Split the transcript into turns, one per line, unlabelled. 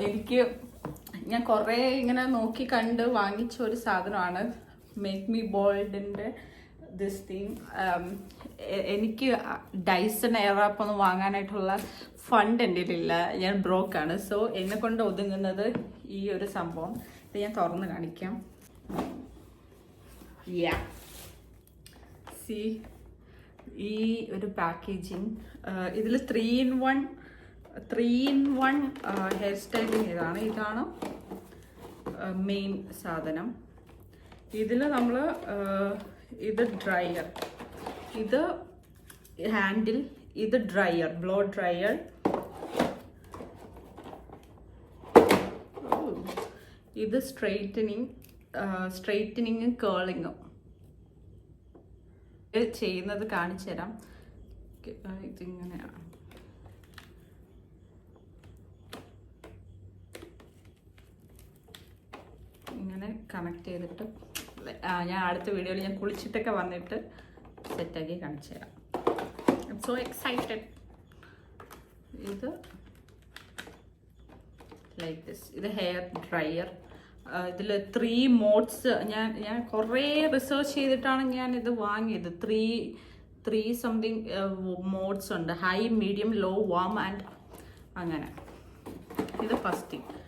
എനിക്ക് ഞാൻ കുറേ ഇങ്ങനെ നോക്കി കണ്ട് വാങ്ങിച്ച ഒരു സാധനമാണ് മേക്ക് മീ ബോൾഡിൻ്റെ ദിസ് തിങ്. എനിക്ക് ഡൈസൺ എയറാപ്പ് ഒന്നും വാങ്ങാനായിട്ടുള്ള ഫണ്ട് എൻ്റെ കയ്യിലില്ല, ഞാൻ ബ്രോക്കാണ്. സോ എന്നെ കൊണ്ട് ഒതുങ്ങുന്നത് ഈ ഒരു സംഭവം. ഇത് ഞാൻ തുറന്ന് കാണിക്കാം. സി ഈ ഒരു പാക്കേജിങ്, ഇതിൽ 3-in-1 ഹെയർ സ്റ്റൈലിങ് ഇതാണ് മെയിൻ സാധനം. ഇതിൽ നമ്മൾ ഇത് ഡ്രയർ, ഇത് ഹാൻഡിൽ, ഇത് ഡ്രയർ, ബ്ലോ ഡ്രയർ, ഇത് സ്ട്രെയിറ്റനിങ്ങും കേളിങ്ങും ചെയ്യുന്നത് കാണിച്ചു തരാം. ഇതിങ്ങനെയാണ്. ഇങ്ങനെ കണക്ട് ചെയ്തിട്ട് ഞാൻ അടുത്ത വീഡിയോയിൽ ഞാൻ കുളിച്ചിട്ടൊക്കെ വന്നിട്ട് സെറ്റാക്കി കാണിച്ചു തരാം. I M so excited. ഇത് ലൈക്ക് ദിസ്, ഇത് ഹെയർ ഡ്രയർ. ഇതിൽ 3 മോഡ്സ് ഞാൻ കുറേ റിസർച്ച് ചെയ്തിട്ടാണ് ഞാൻ ഇത് വാങ്ങിയത്. 3 സംതിങ് മോഡ്സ് ഉണ്ട്, high, medium, low, warm and അങ്ങനെ. ഇത് ഫസ്റ്റ് തിങ്.